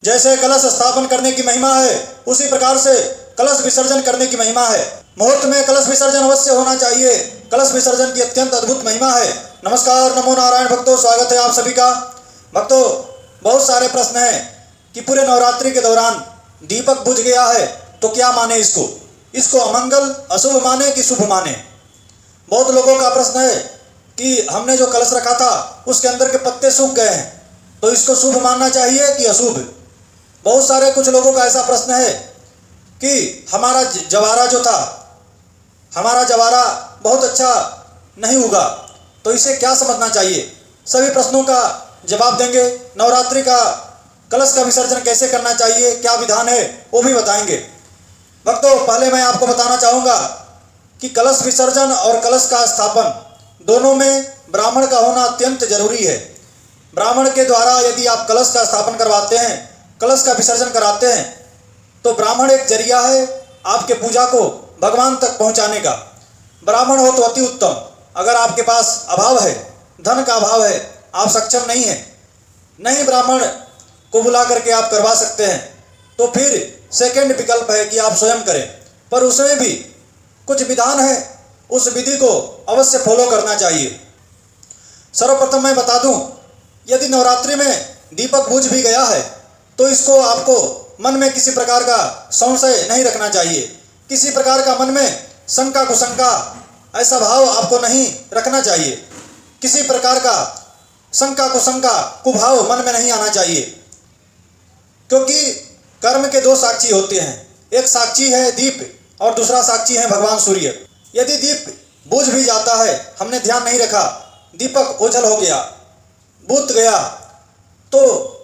जैसे कलश स्थापन करने की महिमा है, उसी प्रकार से कलश विसर्जन करने की महिमा है। मुहूर्त में कलश विसर्जन अवश्य होना चाहिए। कलश विसर्जन की अत्यंत अद्भुत महिमा है। नमस्कार, नमो नारायण भक्तों, स्वागत है आप सभी का। भक्तों, बहुत सारे प्रश्न हैं कि पूरे नवरात्रि के दौरान दीपक बुझ गया है तो क्या माने इसको अमंगल अशुभ माने कि शुभ माने। बहुत लोगों का प्रश्न है कि हमने जो कलश रखा था उसके अंदर के पत्ते सूख गए हैं, तो इसको शुभ मानना चाहिए कि अशुभ। बहुत सारे कुछ लोगों का ऐसा प्रश्न है कि हमारा जवारा जो था, हमारा जवारा बहुत अच्छा नहीं उगा, तो इसे क्या समझना चाहिए। सभी प्रश्नों का जवाब देंगे। नवरात्रि का कलश का विसर्जन कैसे करना चाहिए, क्या विधान है, वो भी बताएंगे। भक्तों, पहले मैं आपको बताना चाहूँगा कि कलश विसर्जन और कलश का स्थापन दोनों में ब्राह्मण का होना अत्यंत जरूरी है। ब्राह्मण के द्वारा यदि आप कलश का स्थापन करवाते हैं, कलश का विसर्जन कराते हैं, तो ब्राह्मण एक जरिया है आपके पूजा को भगवान तक पहुंचाने का। ब्राह्मण हो तो अति उत्तम। अगर आपके पास अभाव है, धन का अभाव है, आप सक्षम नहीं हैं, नहीं ब्राह्मण को बुला करके आप करवा सकते हैं, तो फिर सेकंड विकल्प है कि आप स्वयं करें, पर उसमें भी कुछ विधान है, उस विधि को अवश्य फॉलो करना चाहिए। सर्वप्रथम मैं बता दूं, यदि नवरात्रि में दीपक बुझ भी गया है तो इसको आपको मन में किसी प्रकार का संशय नहीं रखना चाहिए। किसी प्रकार का मन में शंका कुशंका ऐसा भाव आपको नहीं रखना चाहिए। किसी प्रकार का शंका कुशंका कुभाव मन में नहीं आना चाहिए, क्योंकि कर्म के दो साक्षी होते हैं। एक साक्षी है दीप और दूसरा साक्षी है भगवान सूर्य। यदि दीप बुझ भी जाता है, हमने ध्यान नहीं रखा, दीपक ओझल हो गया, बुझ गया, तो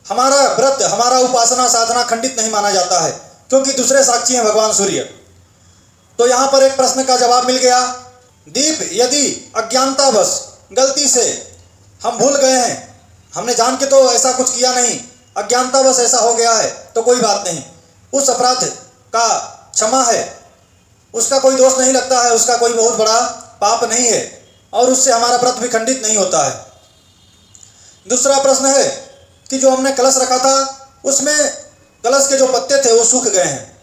हमारा व्रत, हमारा उपासना साधना खंडित नहीं माना जाता है, क्योंकि दूसरे साक्षी हैं भगवान सूर्य। तो यहाँ पर एक प्रश्न का जवाब मिल गया। दीप यदि अज्ञानतावश गलती से हम भूल गए हैं, हमने जान के तो ऐसा कुछ किया नहीं, अज्ञानतावश ऐसा हो गया है, तो कोई बात नहीं, उस अपराध का क्षमा है, उसका कोई दोष नहीं लगता है, उसका कोई बहुत बड़ा पाप नहीं है, और उससे हमारा व्रत भी खंडित नहीं होता है। दूसरा प्रश्न है कि जो हमने कलश रखा था उसमें कलश के जो पत्ते थे वो सूख गए हैं।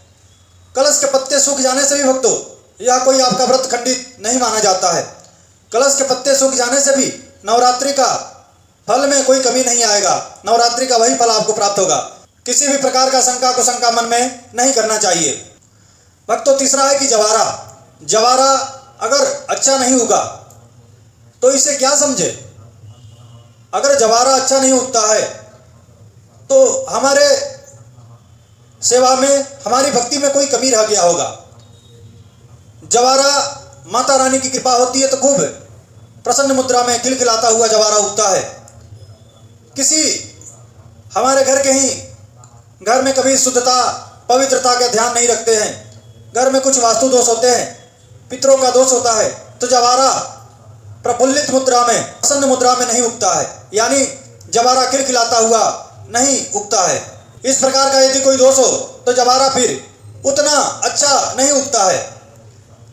कलश के पत्ते सूख जाने से भी भक्तों यह कोई आपका व्रत खंडित नहीं माना जाता है। कलश के पत्ते सूख जाने से भी नवरात्रि का फल में कोई कमी नहीं आएगा, नवरात्रि का वही फल आपको प्राप्त होगा। किसी भी प्रकार का शंका कुशंका मन में नहीं करना चाहिए। भक्तों, तीसरा है कि जवारा अगर अच्छा नहीं उगा तो इसे क्या समझे। अगर जवारा अच्छा नहीं उगता है तो हमारे सेवा में, हमारी भक्ति में कोई कमी रह गया होगा। जवारा माता रानी की कृपा होती है तो खूब प्रसन्न मुद्रा में खिलखिलाता हुआ जवारा उगता है। किसी हमारे घर में कभी शुद्धता पवित्रता का ध्यान नहीं रखते हैं, घर में कुछ वास्तु दोष होते हैं, पितरों का दोष होता है, तो जवारा प्रफुल्लित मुद्रा में, प्रसन्न मुद्रा में नहीं उगता है, यानी जवारा खिलखिलाता हुआ नहीं उगता है। इस प्रकार का यदि कोई दोष हो तो जवारा फिर उतना अच्छा नहीं उगता है।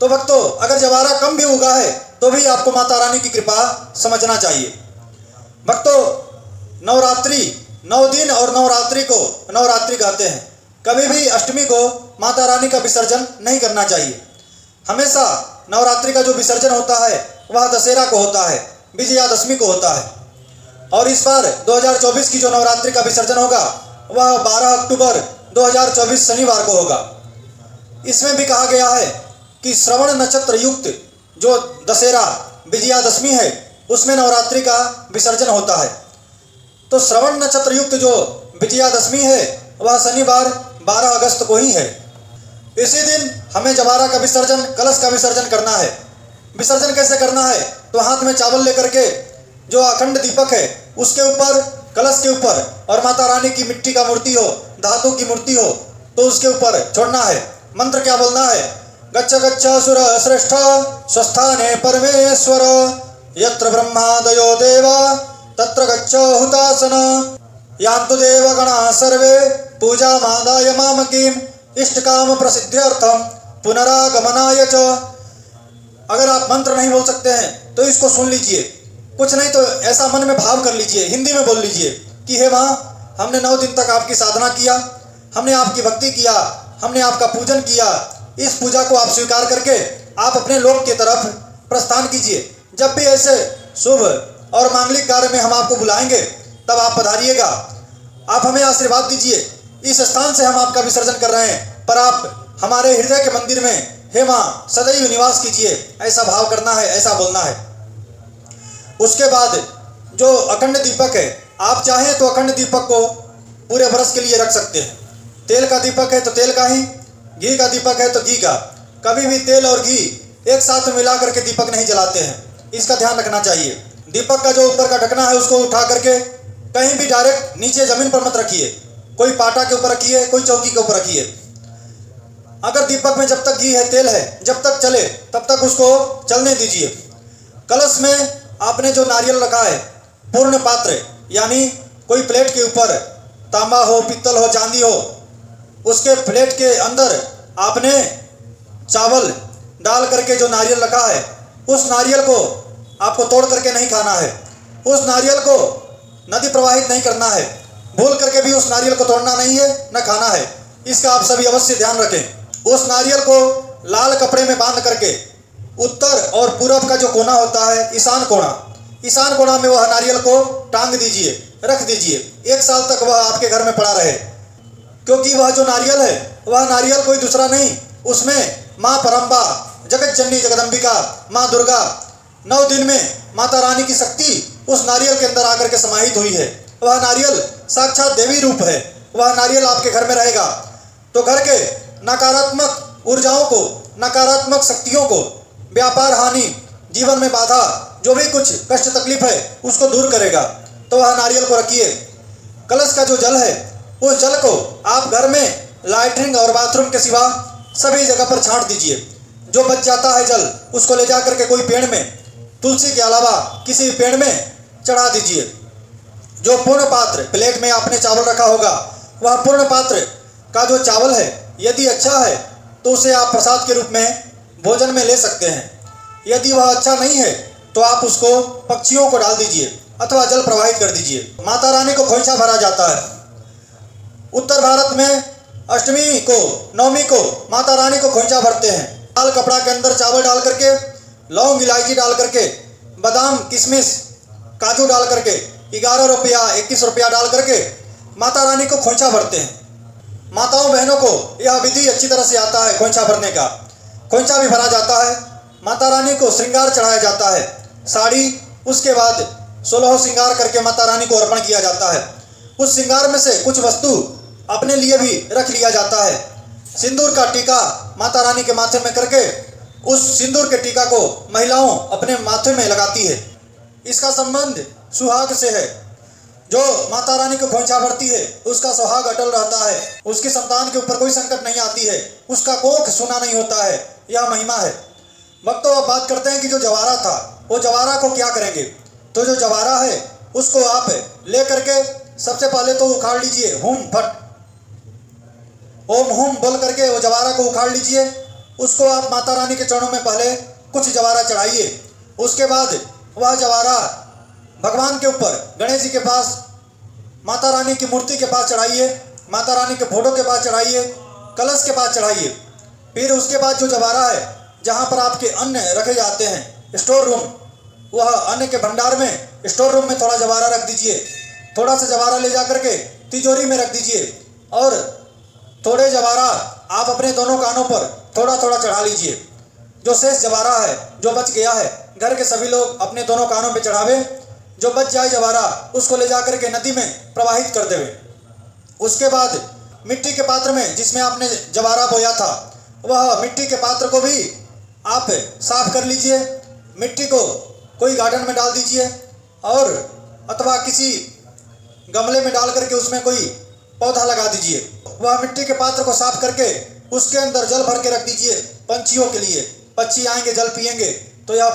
तो भक्तों, अगर जवारा कम भी उगा है तो भी आपको माता रानी की कृपा समझना चाहिए। भक्तों, नवरात्रि 9 दिन और नवरात्रि को नवरात्रि कहते हैं। कभी भी अष्टमी को माता रानी का विसर्जन नहीं करना चाहिए। हमेशा नवरात्रि का जो विसर्जन होता है वह दशहरा को होता है, विजयादशमी को होता है। और इस बार 2024 की जो नवरात्रि का विसर्जन होगा वह 12 अक्टूबर 2024 शनिवार को होगा। इसमें भी कहा गया है कि श्रवण नक्षत्र युक्त जो दशहरा विजयादशमी है उसमें नवरात्रि का विसर्जन होता है। तो श्रवण नक्षत्र युक्त जो विजयादशमी है वह शनिवार 12 अगस्त को ही है। इसी दिन हमें जवारा का विसर्जन, कलश का विसर्जन करना है। विसर्जन कैसे करना है, तो हाथ में चावल लेकर के जो अखंड दीपक है उसके ऊपर, कलश के ऊपर, और माता रानी की मिट्टी का मूर्ति हो, धातु की मूर्ति हो, तो उसके ऊपर छोड़ना है। मंत्र क्या बोलना है, गच्छ गच्छ असुर श्रेष्ठ स्वस्थाने परमेश्वर यत्र ब्रह्मादयो देवा तत्र गच्छ हुतासन यान्तु देवगणा सर्वे पूजा मादाय मामकीम इष्टकाम प्रसिद्ध्यर्थम पुनरागमनाय च। अगर आप मंत्र नहीं बोल सकते हैं तो इसको सुन लीजिए, कुछ नहीं तो ऐसा मन में भाव कर लीजिए, हिंदी में बोल लीजिए कि हे माँ, हमने 9 दिन तक आपकी साधना किया, हमने आपकी भक्ति किया, हमने आपका पूजन किया। इस पूजा को आप स्वीकार करके आप अपने लोक की तरफ प्रस्थान कीजिए। जब भी ऐसे शुभ और मांगलिक कार्य में हम आपको बुलाएंगे तब आप पधारिएगा। आप हमें आशीर्वाद दीजिए। इस स्थान से हम आपका विसर्जन कर रहे हैं, पर आप हमारे हृदय के मंदिर में हे माँ सदैव निवास कीजिए, ऐसा भाव करना है, ऐसा बोलना है। उसके बाद जो अखंड दीपक है, आप चाहें तो अखंड दीपक को पूरे बरस के लिए रख सकते हैं। तेल का दीपक है तो तेल का ही, घी का दीपक है तो घी का। कभी भी तेल और घी एक साथ मिला करके दीपक नहीं जलाते हैं, इसका ध्यान रखना चाहिए। दीपक का जो ऊपर का ढकना है उसको उठा करके कहीं भी डायरेक्ट नीचे जमीन पर मत रखिए, कोई पाटा के ऊपर रखिए, कोई चौकी के ऊपर रखिए। अगर दीपक में जब तक घी है, तेल है, जब तक चले तब तक उसको चलने दीजिए। कलश में आपने जो नारियल रखा है, पूर्ण पात्र यानी कोई प्लेट के ऊपर, तांबा हो, पित्तल हो, चांदी हो, उसके प्लेट के अंदर आपने चावल डाल करके जो नारियल रखा है, उस नारियल को आपको तोड़ करके नहीं खाना है। उस नारियल को नदी प्रवाहित नहीं करना है, भूल करके भी उस नारियल को तोड़ना नहीं है, न खाना है। इसका आप सभी अवश्य ध्यान रखें। उस नारियल को लाल कपड़े में बांध करके उत्तर और पूरब का जो कोना होता है, ईशान कोना में वह नारियल को टांग दीजिए, रख दीजिए। 1 साल तक वह आपके घर में पड़ा रहे, क्योंकि वह जो नारियल है, वह नारियल कोई दूसरा नहीं, उसमें माँ परम्बा, जगत जननी जगदम्बिका, माँ दुर्गा, 9 दिन में माता रानी की शक्ति उस नारियल के अंदर आकर के समाहित हुई है। वह नारियल साक्षात देवी रूप है। वह नारियल आपके घर में रहेगा तो घर के नकारात्मक ऊर्जाओं को, नकारात्मक शक्तियों को, व्यापार हानि, जीवन में बाधा, जो भी कुछ कष्ट तकलीफ है उसको दूर करेगा। तो वह नारियल को रखिए। कलश का जो जल है, उस जल को आप घर में लैट्रिन और बाथरूम के सिवा सभी जगह पर छांट दीजिए। जो बच जाता है जल, उसको ले जा करके कोई पेड़ में, तुलसी के अलावा किसी पेड़ में चढ़ा दीजिए। जो पूर्ण पात्र प्लेट में आपने चावल रखा होगा, वह पूर्ण पात्र का जो चावल है, यदि अच्छा है तो उसे आप प्रसाद के रूप में भोजन में ले सकते हैं। यदि वह अच्छा नहीं है तो आप उसको पक्षियों को डाल दीजिए अथवा जल प्रवाहित कर दीजिए। माता रानी को खोइछा भरा जाता है। उत्तर भारत में अष्टमी को, नवमी को माता रानी को खोइछा भरते हैं। लाल कपड़ा के अंदर चावल डाल करके, लौंग इलायची डाल करके, बादाम किशमिश काजू डाल करके 11 रुपया 21 रुपया डाल करके माता रानी को खोइछा भरते हैं। माताओं बहनों को यह विधि अच्छी तरह से आता है खोइछा भरने का। खोइछा भी भरा जाता है। माता रानी को श्रृंगार चढ़ाया जाता है, साड़ी, उसके बाद 16 श्रृंगार करके माता रानी को अर्पण किया जाता है। उस श्रृंगार में से कुछ वस्तु अपने लिए भी रख लिया जाता है। सिंदूर का टीका माता रानी के माथे में करके उस सिंदूर के टीका को महिलाओं अपने माथे में लगाती है। इसका संबंध सुहाग से है। जो माता रानी को खोइछा भरती है उसका सुहाग अटल रहता है, उसकी संतान के ऊपर कोई संकट नहीं आती है, उसका कोख सूना नहीं होता है। यह महिमा है। भक्तों, अब बात करते हैं कि जो जवारा था, वो जवारा को क्या करेंगे। तो जो जवारा है उसको आप ले करके सबसे पहले तो उखाड़ लीजिए, हुम फट ओम हुम बोल करके वो जवारा को उखाड़ लीजिए। उसको आप माता रानी के चरणों में पहले कुछ जवारा चढ़ाइए। उसके बाद वह जवारा भगवान के ऊपर, गणेश जी के पास, माता रानी की मूर्ति के पास चढ़ाइए, माता रानी के फोटो के पास चढ़ाइए, कलश के पास चढ़ाइए। फिर उसके बाद जो जवारा है, जहाँ पर आपके अन्न रखे जाते हैं, स्टोर रूम, वह अन्न के भंडार में स्टोर रूम में थोड़ा जवारा रख दीजिए। थोड़ा सा जवारा ले जा करके तिजोरी में रख दीजिए और थोड़े जवारा आप अपने दोनों कानों पर थोड़ा थोड़ा चढ़ा लीजिए। जो शेष जवारा है, जो बच गया है, घर के सभी लोग अपने दोनों कानों पे चढ़ावे। जो बच जाए जवारा उसको ले जा करके नदी में प्रवाहित कर देवे। उसके बाद मिट्टी के पात्र में जिसमें आपने जवारा बोया था, वह मिट्टी के पात्र को भी आप साफ कर लीजिए। मिट्टी को कोई गार्डन में डाल दीजिए और अथवा किसी गमले में डाल करके उसमें कोई पौधा लगा दीजिए। वह मिट्टी के पात्र को साफ करके उसके अंदर जल भर के रख दीजिए पंछियों के लिए। पक्षी आएंगे, जल पिएंगे तो यह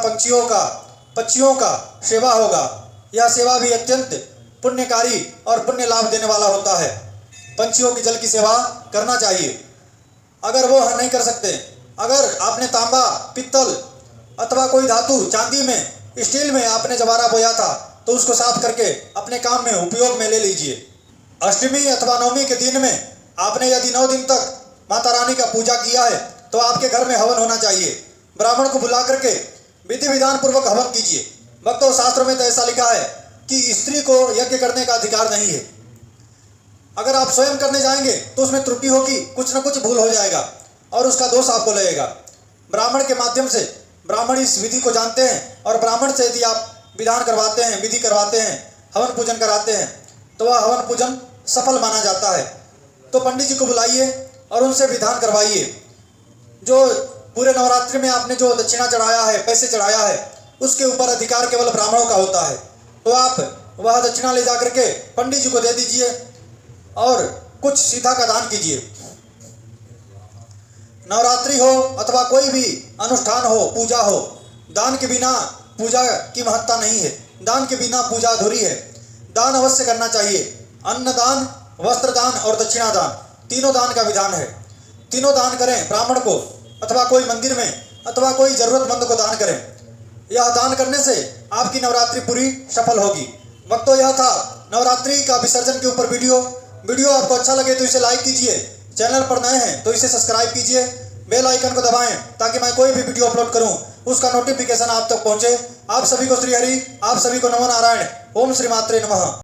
पक्षियों का सेवा होगा। यह सेवा भी अत्यंत पुण्यकारी और पुण्य लाभ देने वाला होता है। पंछियों की जल की सेवा करना चाहिए। अगर वो नहीं कर सकते, अगर आपने तांबा, पित्तल अथवा कोई धातु, चांदी में, स्टील में आपने जवारा बोया था तो उसको साफ करके अपने काम में उपयोग में ले लीजिए। अष्टमी अथवा नवमी के दिन में आपने यदि 9 दिन तक माता रानी का पूजा किया है तो आपके घर में हवन होना चाहिए। ब्राह्मण को बुला करके विधि विधान पूर्वक हवन कीजिए। भक्तों, शास्त्रों में तो ऐसा लिखा है कि स्त्री को यज्ञ करने का अधिकार नहीं है। अगर आप स्वयं करने जाएंगे तो उसमें त्रुटि होगी, कुछ न कुछ भूल हो जाएगा और उसका दोष आपको लगेगा। ब्राह्मण के माध्यम से ब्राह्मण इस विधि को जानते हैं और ब्राह्मण से यदि आप विधान करवाते हैं, विधि करवाते हैं, हवन पूजन कराते हैं तो वह हवन पूजन सफल माना जाता है। तो पंडित जी को बुलाइए और उनसे विधान करवाइए। जो पूरे नवरात्रि में आपने जो दक्षिणा चढ़ाया है, पैसे चढ़ाया है, उसके ऊपर अधिकार केवल ब्राह्मणों का होता है। तो आप वह दक्षिणा ले जाकर के पंडित जी को दे दीजिए और कुछ सीधा का दान कीजिए। नवरात्रि हो अथवा कोई भी अनुष्ठान हो, पूजा हो, दान के बिना पूजा की महत्ता नहीं है। दान के बिना पूजा अधूरी है। दान अवश्य करना चाहिए। अन्न दान, वस्त्र दान और दक्षिणा दान, तीनों दान का विधान है। तीनों दान करें, ब्राह्मण को अथवा कोई मंदिर में अथवा कोई जरूरतमंद को दान करें। यह दान करने से आपकी नवरात्रि पूरी सफल होगी। भक्तों, यह था नवरात्रि का विसर्जन के ऊपर वीडियो आपको अच्छा लगे तो इसे लाइक कीजिए। चैनल पर नए हैं तो इसे सब्सक्राइब कीजिए। बेल आइकन को दबाएं ताकि मैं कोई भी वीडियो अपलोड करूं उसका नोटिफिकेशन आप तक पहुंचे। आप सभी को श्री हरि, आप सभी को नमो नारायण। ओम श्री मात्रे नमः।